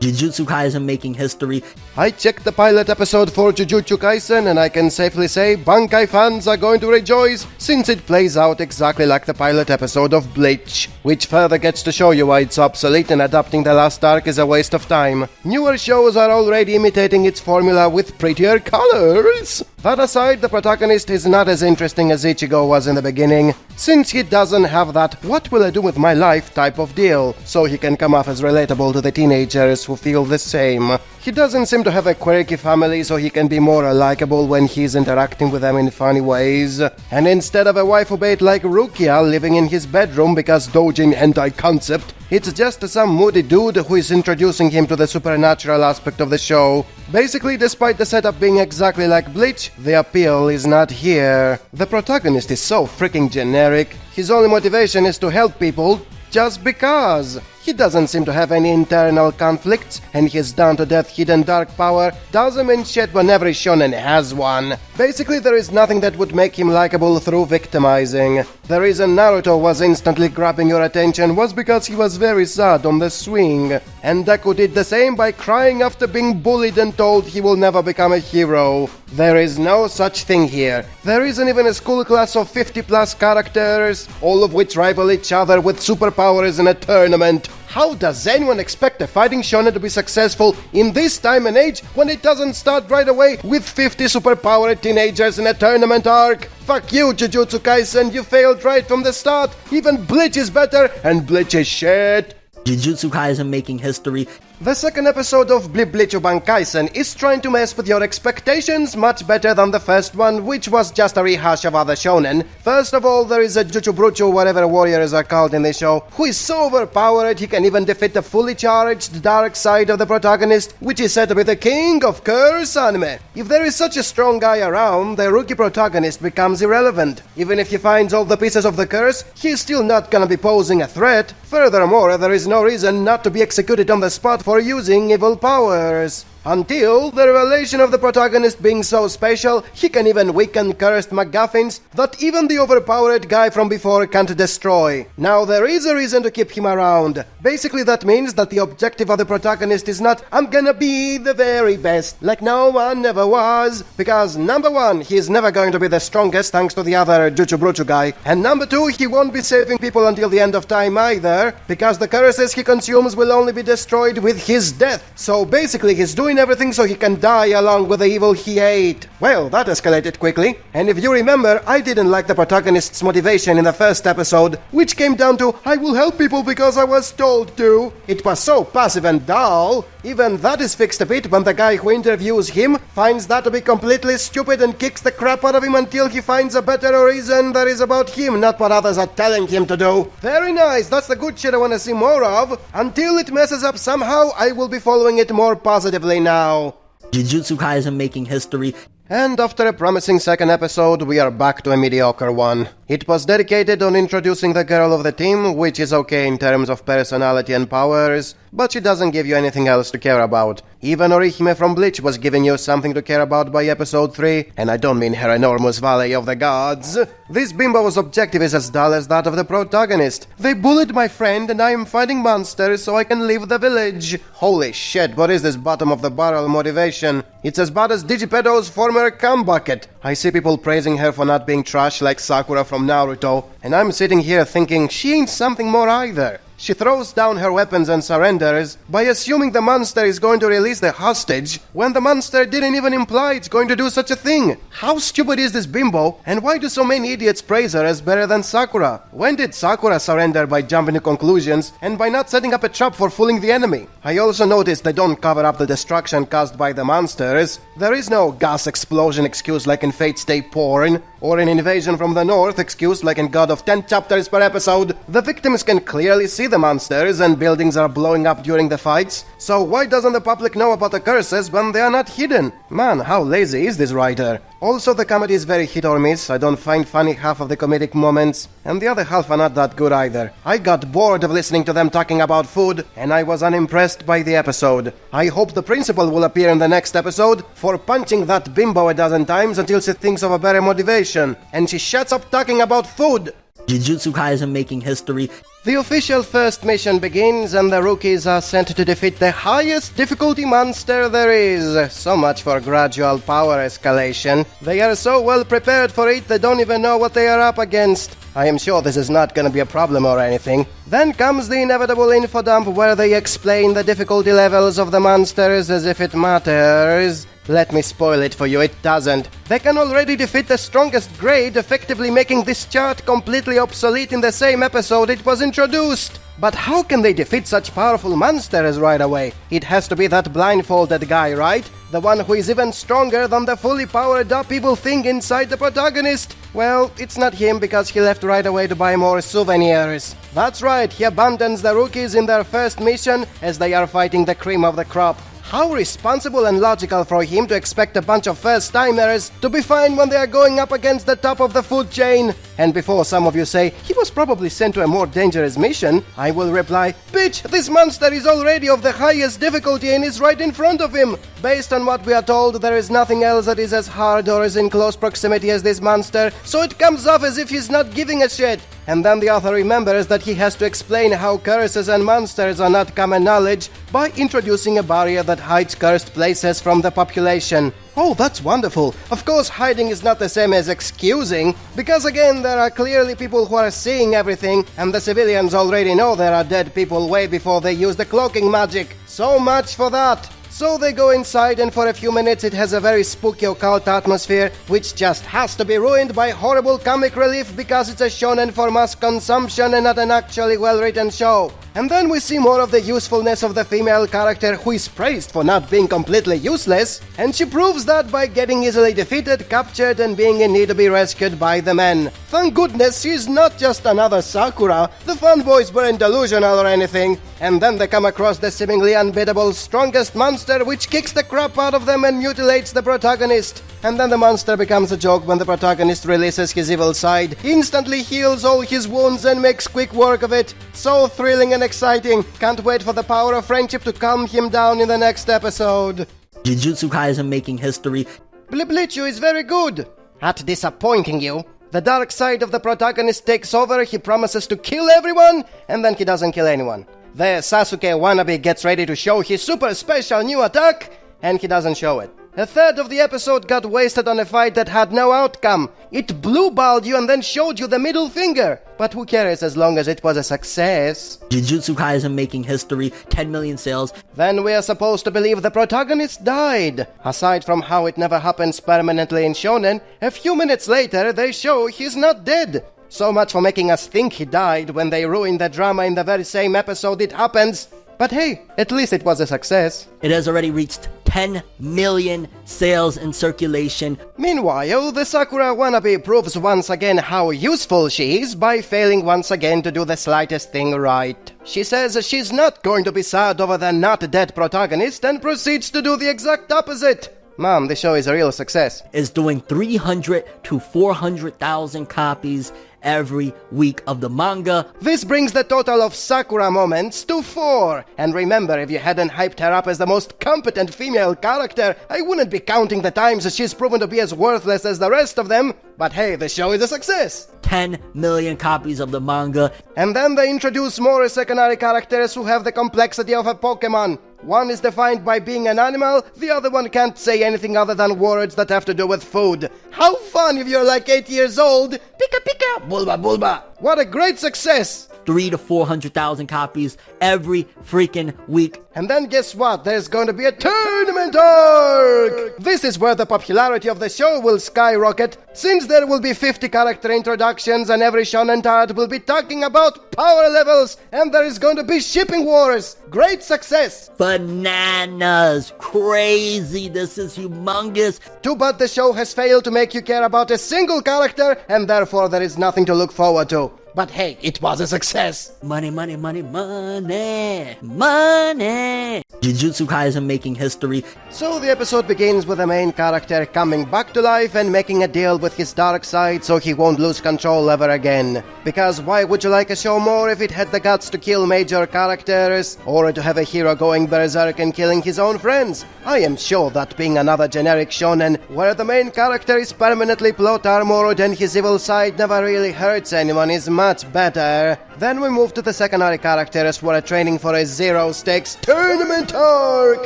Jujutsu Kaisen making history. I checked the pilot episode for Jujutsu Kaisen and I can safely say Bankai fans are going to rejoice since it plays out exactly like the pilot episode of Bleach, which further gets to show you why it's obsolete and adapting the last arc is a waste of time. Newer shows are already imitating its formula with prettier colors. That aside, the protagonist is not as interesting as Ichigo was in the beginning, since he doesn't have that "what will I do with my life" type of deal, so he can come off as relatable to the teenagers who feel the same. He doesn't seem to have a quirky family, so he can be more likable when he's interacting with them in funny ways. And instead of a waifu bait like Rukia living in his bedroom because doujin hentai concept, it's just some moody dude who is introducing him to the supernatural aspect of the show. Basically, despite the setup being exactly like Bleach, the appeal is not here. The protagonist is so freaking generic. His only motivation is to help people just because. He doesn't seem to have any internal conflicts, and his down-to-death hidden dark power doesn't mean shit when every shonen has one. Basically, there is nothing that would make him likable through victimizing. The reason Naruto was instantly grabbing your attention was because he was very sad on the swing, and Deku did the same by crying after being bullied and told he will never become a hero. There is no such thing here. There isn't even a school class of 50+ characters, all of which rival each other with superpowers in a tournament. How does anyone expect a fighting shonen to be successful in this time and age when it doesn't start right away with 50 superpowered teenagers in a tournament arc? Fuck you, Jujutsu Kaisen, you failed right from the start. Even Bleach is better, and Bleach is shit. Jujutsu Kaisen making history. The second episode of Bleach Kaisen is trying to mess with your expectations much better than the first one, which was just a rehash of other shonen. First of all, there is a Juchubruchu, whatever warriors are called in this show, who is so overpowered he can even defeat the fully charged dark side of the protagonist, which is said to be the king of curse anime. If there is such a strong guy around, the rookie protagonist becomes irrelevant. Even if he finds all the pieces of the curse, he's still not gonna be posing a threat. Furthermore, there is no reason not to be executed on the spot for using evil powers. Until the revelation of the protagonist being so special, he can even weaken cursed MacGuffins that even the overpowered guy from before can't destroy. Now there is a reason to keep him around. Basically that means that the objective of the protagonist is not "I'm gonna be the very best" like no one ever was, because number one, he's never going to be the strongest thanks to the other Juchubruchu guy, and number two, he won't be saving people until the end of time either, because the curses he consumes will only be destroyed with his death. So basically he's doing everything so he can die along with the evil he ate. Well, that escalated quickly. And if you remember, I didn't like the protagonist's motivation in the first episode, which came down to "I will help people because I was told to." It was so passive and dull. Even that is fixed a bit when the guy who interviews him finds that to be completely stupid and kicks the crap out of him until he finds a better reason that is about him, not what others are telling him to do. Very nice, that's the good shit I want to see more of. Until it messes up somehow, I will be following it more positively now. Jujutsu Kaisen making history. And after a promising second episode, we are back to a mediocre one. It was dedicated on introducing the girl of the team, which is okay in terms of personality and powers, but she doesn't give you anything else to care about. Even Orihime from Bleach was giving you something to care about by episode 3, and I don't mean her enormous Valley of the Gods. This bimbo's objective is as dull as that of the protagonist. They bullied my friend and I am fighting monsters so I can leave the village. Holy shit, what is this bottom of the barrel motivation? It's as bad as Digipedo's former cum bucket. I see people praising her for not being trash like Sakura from Naruto, and I'm sitting here thinking she ain't something more either. She throws down her weapons and surrenders by assuming the monster is going to release the hostage when the monster didn't even imply it's going to do such a thing. How stupid is this bimbo, and why do so many idiots praise her as better than Sakura? When did Sakura surrender by jumping to conclusions and by not setting up a trap for fooling the enemy? I also noticed they don't cover up the destruction caused by the monsters. There is no gas explosion excuse like in Fate Stay Porn, or an invasion from the north excuse like in God of 10 chapters per episode. The victims can clearly see the monsters and buildings are blowing up during the fights, so why doesn't the public know about the curses when they are not hidden? Man, how lazy is this writer? Also, the comedy is very hit or miss. I don't find funny half of the comedic moments, and the other half are not that good either. I got bored of listening to them talking about food, and I was unimpressed by the episode. I hope the principal will appear in the next episode for punching that bimbo a dozen times until she thinks of a better motivation, and she shuts up talking about food. Jujutsu Kaisen making history. The official first mission begins and the rookies are sent to defeat the highest difficulty monster there is. So much for gradual power escalation. They are so well prepared for it they don't even know what they are up against. I am sure this is not gonna be a problem or anything. Then comes the inevitable info dump where they explain the difficulty levels of the monsters as if it matters. Let me spoil it for you, it doesn't. They can already defeat the strongest grade, effectively making this chart completely obsolete in the same episode it was introduced. But how can they defeat such powerful monsters right away? It has to be that blindfolded guy, right? The one who is even stronger than the fully powered up evil thing inside the protagonist. Well, it's not him because he left right away to buy more souvenirs. That's right, he abandons the rookies in their first mission as they are fighting the cream of the crop. How responsible and logical for him to expect a bunch of first-timers to be fine when they are going up against the top of the food chain. And before some of you say, he was probably sent to a more dangerous mission, I will reply, bitch, this monster is already of the highest difficulty and is right in front of him. Based on what we are told, there is nothing else that is as hard or as in close proximity as this monster, so it comes off as if he's not giving a shit. And then the author remembers that he has to explain how curses and monsters are not common knowledge by introducing a barrier that hides cursed places from the population. Oh, that's wonderful. Of course, hiding is not the same as excusing, because again, there are clearly people who are seeing everything, and the civilians already know there are dead people way before they use the cloaking magic. So much for that. So they go inside and for a few minutes it has a very spooky occult atmosphere, which just has to be ruined by horrible comic relief because it's a shonen for mass consumption and not an actually well-written show. And then we see more of the usefulness of the female character who is praised for not being completely useless, and she proves that by getting easily defeated, captured and being in need to be rescued by the men. Thank goodness she's not just another Sakura, the fanboys weren't delusional or anything. And then they come across the seemingly unbeatable strongest monster which kicks the crap out of them and mutilates the protagonist. And then the monster becomes a joke when the protagonist releases his evil side, instantly heals all his wounds and makes quick work of it. So thrilling and exciting. Can't wait for the power of friendship to calm him down in the next episode. Jujutsu Kaisen making history. Bliplichu is very good at disappointing you. The dark side of the protagonist takes over, he promises to kill everyone, and then he doesn't kill anyone. The Sasuke wannabe gets ready to show his super special new attack, and he doesn't show it. A third of the episode got wasted on a fight that had no outcome. It blue-balled you and then showed you the middle finger. But who cares as long as it was a success? Jujutsu Kaisen making history, 10 million sales. Then we are supposed to believe the protagonist died. Aside from how it never happens permanently in shonen, a few minutes later they show he's not dead. So much for making us think he died when they ruined the drama in the very same episode it happens. But hey, at least it was a success. It has already reached 10 million sales in circulation. Meanwhile, the Sakura wannabe proves once again how useful she is by failing once again to do the slightest thing right. She says she's not going to be sad over the not dead protagonist and proceeds to do the exact opposite. Mom, the show is a real success. Is doing 300 to 400,000 copies every week of the manga. This brings the total of Sakura moments to 4. And remember, if you hadn't hyped her up as the most competent female character, I wouldn't be counting the times she's proven to be as worthless as the rest of them. But hey, the show is a success. 10 million copies of the manga. And then they introduce more secondary characters who have the complexity of a Pokemon. One is defined by being an animal, the other one can't say anything other than words that have to do with food. How fun if you're like 8 years old! Pika pika, bulba bulba! What a great success! 3 to 400,000 copies every freaking week. And then guess what? There's going to be a tournament arc! This is where the popularity of the show will skyrocket, since there will be 50 character introductions and every shonen tart will be talking about power levels, and there is going to be shipping wars! Great success! Bananas! Crazy! This is humongous! Too bad the show has failed to make you care about a single character, and therefore there is nothing to look forward to. But hey, it was a success! Money, money, money, money! Money! Jujutsu Kaisen making history. So the episode begins with the main character coming back to life and making a deal with his dark side so he won't lose control ever again. Because why would you like a show more if it had the guts to kill major characters, or to have a hero going berserk and killing his own friends? I am sure that being another generic shonen, where the main character is permanently plot armored and his evil side never really hurts anyone, is much better. Then we move to the secondary characters who are training for a zero-stakes tournament arc!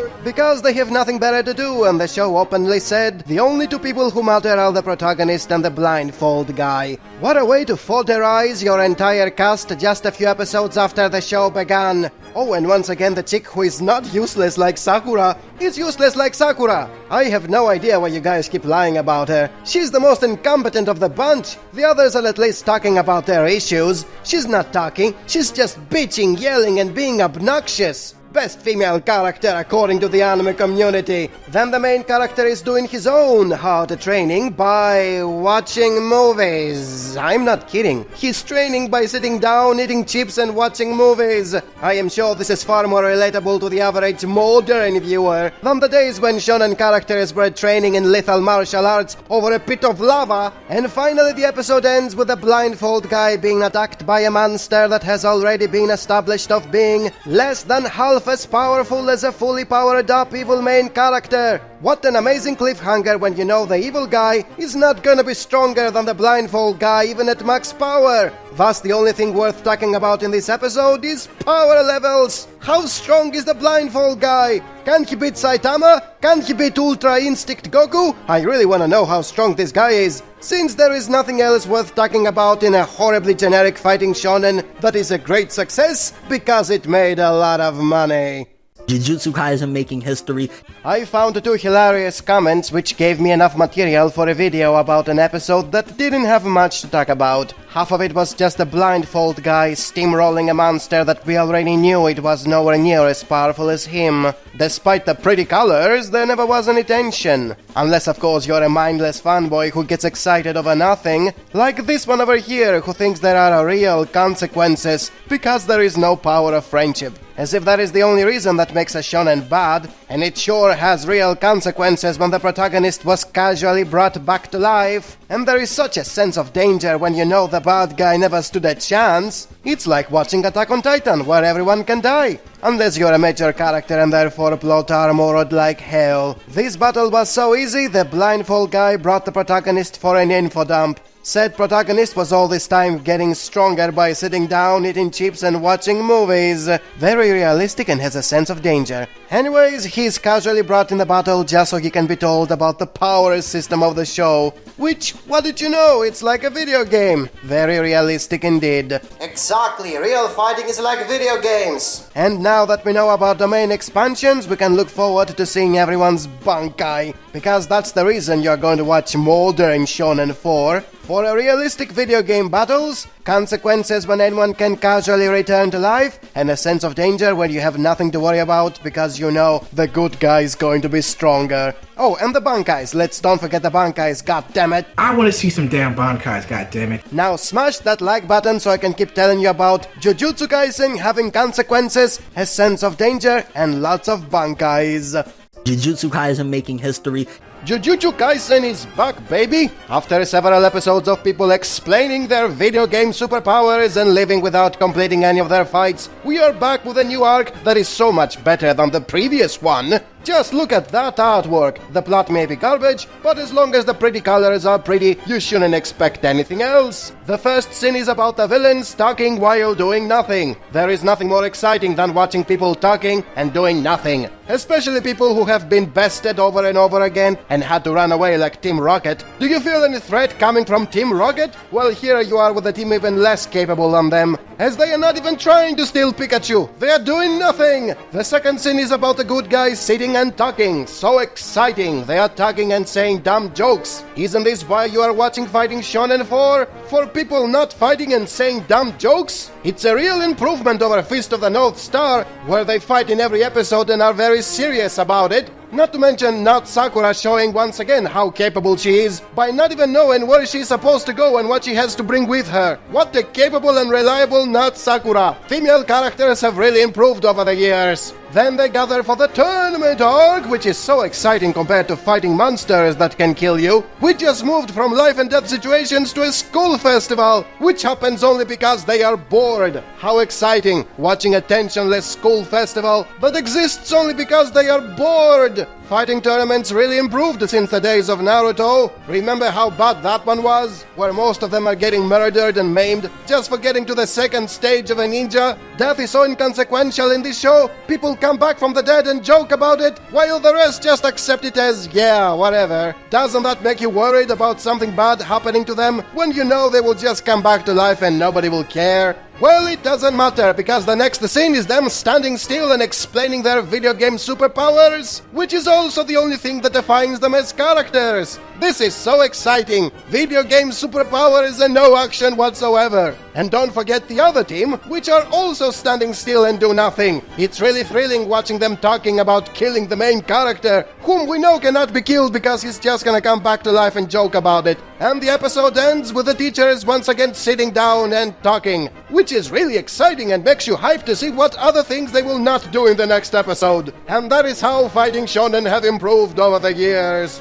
Because they have nothing better to do, and the show openly said the only two people who matter are the protagonist and the blindfold guy. What a way to folterize your entire cast just a few episodes after the show began. Oh, and once again the chick who is not useless like Sakura is useless like Sakura. I have no idea why you guys keep lying about her. She's the most incompetent of the bunch. The others are at least talking about their issues. She's not talking, she's just bitching, yelling and being obnoxious. Best female character according to the anime community. Then the main character is doing his own hard training by watching movies. I'm not kidding. He's training by sitting down, eating chips and watching movies. I am sure this is far more relatable to the average modern viewer than the days when shonen characters were training in lethal martial arts over a pit of lava. And finally the episode ends with a blindfold guy being attacked by a monster that has already been established of being less than half as powerful as a fully powered up evil main character. What an amazing cliffhanger when you know the evil guy is not gonna be stronger than the blindfold guy even at max power. Thus the only thing worth talking about in this episode is power levels. How strong is the blindfold guy? Can he beat Saitama? Can he beat Ultra Instinct Goku? I really wanna know how strong this guy is. Since there is nothing else worth talking about in a horribly generic fighting shonen that is a great success because it made a lot of money. Jujutsu Kaisen making history. I found two hilarious comments which gave me enough material for a video about an episode that didn't have much to talk about. Half of it was just a blindfold guy steamrolling a monster that we already knew it was nowhere near as powerful as him. Despite the pretty colors, there never was any tension. Unless of course you're a mindless fanboy who gets excited over nothing, like this one over here who thinks there are real consequences because there is no power of friendship. As if that is the only reason that makes a shonen bad, and it sure has real consequences when the protagonist was casually brought back to life, and there is such a sense of danger when you know the bad guy never stood a chance. It's like watching Attack on Titan, where everyone can die, unless you're a major character and therefore plot armored like hell. This battle was so easy, the blindfold guy brought the protagonist for an info dump. Said protagonist was all this time getting stronger by sitting down, eating chips and watching movies. Very realistic and has a sense of danger. Anyways, he's casually brought in the battle just so he can be told about the power system of the show. Which, what did you know, it's like a video game. Very realistic indeed. Exactly, real fighting is like video games. And now that we know about the main expansions, we can look forward to seeing everyone's bunkai. Because that's the reason you're going to watch modern Shonen 4. For a realistic video game battles, consequences when anyone can casually return to life, and a sense of danger when you have nothing to worry about because you know the good guy is going to be stronger. Oh, and the bankais, let's don't forget the bankais, goddammit. I want to see some damn bankais, goddammit. Now smash that like button so I can keep telling you about Jujutsu Kaisen having consequences, a sense of danger, and lots of bankais. Jujutsu Kaisen making history. Jujutsu Kaisen is back, baby! After several episodes of people explaining their video game superpowers and living without completing any of their fights, we are back with a new arc that is so much better than the previous one. Just look at that artwork. The plot may be garbage, but as long as the pretty colors are pretty, you shouldn't expect anything else. The first scene is about the villains talking while doing nothing. There is nothing more exciting than watching people talking and doing nothing. Especially people who have been bested over and over again and had to run away like Team Rocket. Do you feel any threat coming from Team Rocket? Well, here you are with a team even less capable than them, as they are not even trying to steal Pikachu. They are doing nothing. The second scene is about the good guys sitting and talking. So exciting. They are talking and saying dumb jokes. Isn't this why you are watching Fighting Shonen 4? For people not fighting and saying dumb jokes? It's a real improvement over Fist of the North Star, where they fight in every episode and are very serious about it. Not to mention not Sakura showing once again how capable she is by not even knowing where she's supposed to go and what she has to bring with her. What a capable and reliable not Sakura. Female characters have really improved over the years. Then they gather for the tournament arc, which is so exciting compared to fighting monsters that can kill you. We just moved from life and death situations to a school festival, which happens only because they are bored. How exciting, watching a tensionless school festival that exists only because they are bored. Fighting tournaments really improved since the days of Naruto. Remember how bad that one was? Where most of them are getting murdered and maimed just for getting to the second stage of a ninja? Death is so inconsequential in this show, people come back from the dead and joke about it, while the rest just accept it as, yeah, whatever. Doesn't that make you worried about something bad happening to them, when you know they will just come back to life and nobody will care? Well, it doesn't matter, because the next scene is them standing still and explaining their video game superpowers, which is also the only thing that defines them as characters. This is so exciting! Video game superpowers and no action whatsoever. And don't forget the other team, which are also standing still and do nothing. It's really thrilling watching them talking about killing the main character, whom we know cannot be killed because he's just gonna come back to life and joke about it. And the episode ends with the teachers once again sitting down and talking, which is really exciting and makes you hyped to see what other things they will not do in the next episode. And that is how fighting shonen have improved over the years.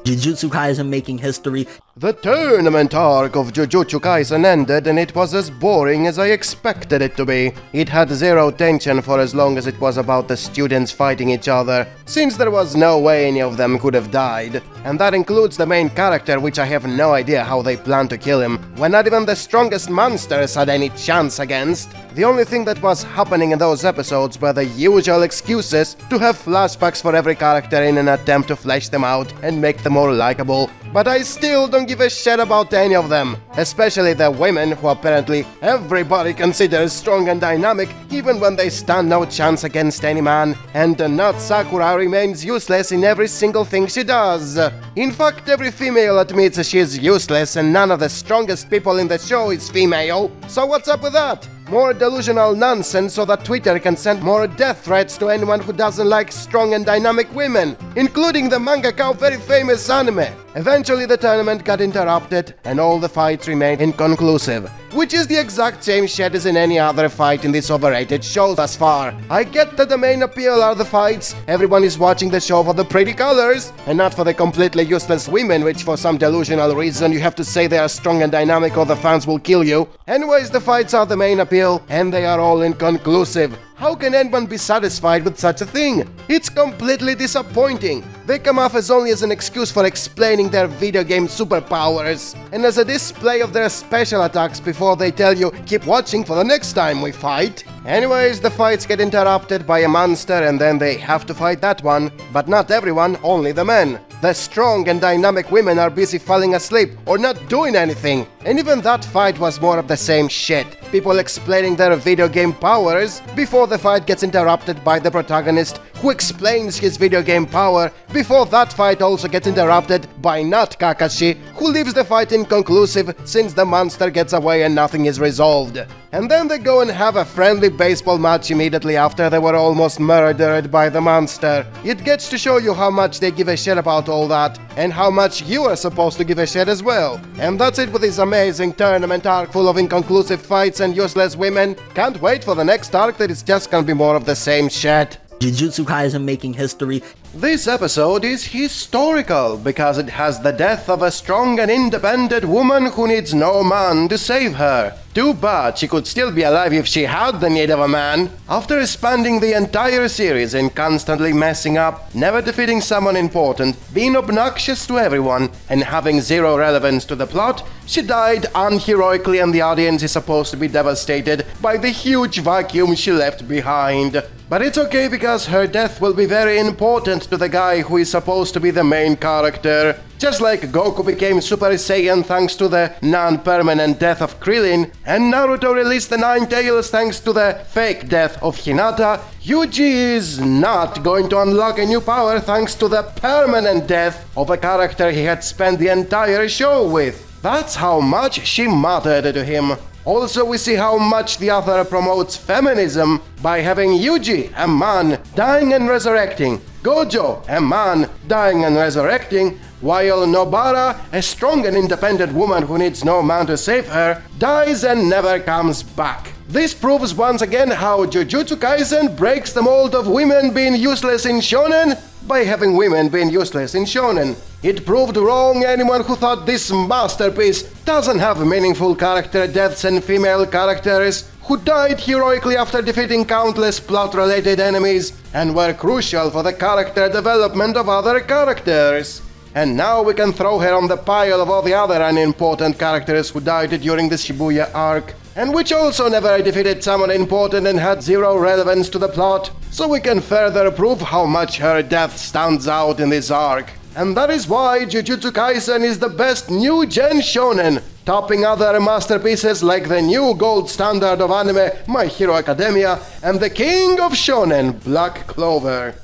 Jujutsu Kaisen making history. The tournament arc of Jujutsu Kaisen ended and it was as boring as I expected it to be. It had zero tension for as long as it was about the students fighting each other, since there was no way any of them could have died. And that includes the main character, which I have no idea how they plan to kill him, when not even the strongest monsters had any chance against. The only thing that was happening in those episodes were the usual excuses to have flashbacks for every character in an attempt to flesh them out and make them more likable. But I still don't give a shit about any of them, especially the women who apparently everybody considers strong and dynamic even when they stand no chance against any man, and not Sakura remains useless in every single thing she does. In fact, every female admits she is useless and none of the strongest people in the show is female, so what's up with that? More delusional nonsense so that Twitter can send more death threats to anyone who doesn't like strong and dynamic women, including the mangaka of very famous anime. Eventually the tournament got interrupted and all the fights remained inconclusive, which is the exact same shit as in any other fight in this overrated show thus far. I get that the main appeal are the fights, everyone is watching the show for the pretty colors, and not for the completely useless women, which for some delusional reason you have to say they are strong and dynamic or the fans will kill you. Anyways, the fights are the main appeal, and they are all inconclusive. How can anyone be satisfied with such a thing? It's completely disappointing. They come off as only as an excuse for explaining their video game superpowers, and as a display of their special attacks before they tell you, keep watching for the next time we fight. Anyways, the fights get interrupted by a monster and then they have to fight that one, but not everyone, only the men. The strong and dynamic women are busy falling asleep or not doing anything, and even that fight was more of the same shit. People explaining their video game powers before the fight gets interrupted by the protagonist, who explains his video game power before that fight also gets interrupted by not Kakashi, who leaves the fight inconclusive since the monster gets away and nothing is resolved. And then they go and have a friendly baseball match immediately after they were almost murdered by the monster. It gets to show you how much they give a shit about all that, and how much you are supposed to give a shit as well. And that's it with this amazing tournament arc full of inconclusive fights and useless women. Can't wait for the next arc that is just gonna be more of the same shit. Jujutsu Kaisen making history. This episode is historical because it has the death of a strong and independent woman who needs no man to save her. Too bad she could still be alive if she had the need of a man. After spanning the entire series and constantly messing up, never defeating someone important, being obnoxious to everyone, and having zero relevance to the plot, she died unheroically and the audience is supposed to be devastated by the huge vacuum she left behind. But it's okay because her death will be very important to the guy who is supposed to be the main character. Just like Goku became Super Saiyan thanks to the non-permanent death of Krillin, and Naruto released the 9 tails thanks to the fake death of Hinata, Yuji is not going to unlock a new power thanks to the permanent death of a character he had spent the entire show with. That's how much she mattered to him. Also, we see how much the author promotes feminism by having Yuji, a man, dying and resurrecting, Gojo, a man, dying and resurrecting, while Nobara, a strong and independent woman who needs no man to save her, dies and never comes back. This proves once again how Jujutsu Kaisen breaks the mold of women being useless in shonen by having women being useless in shonen. It proved wrong anyone who thought this masterpiece doesn't have meaningful character deaths and female characters who died heroically after defeating countless plot-related enemies and were crucial for the character development of other characters. And now we can throw her on the pile of all the other unimportant characters who died during the Shibuya arc, and which also never defeated someone important and had zero relevance to the plot, so we can further prove how much her death stands out in this arc. And that is why Jujutsu Kaisen is the best new-gen shonen, topping other masterpieces like the new gold standard of anime, My Hero Academia, and the king of shonen, Black Clover.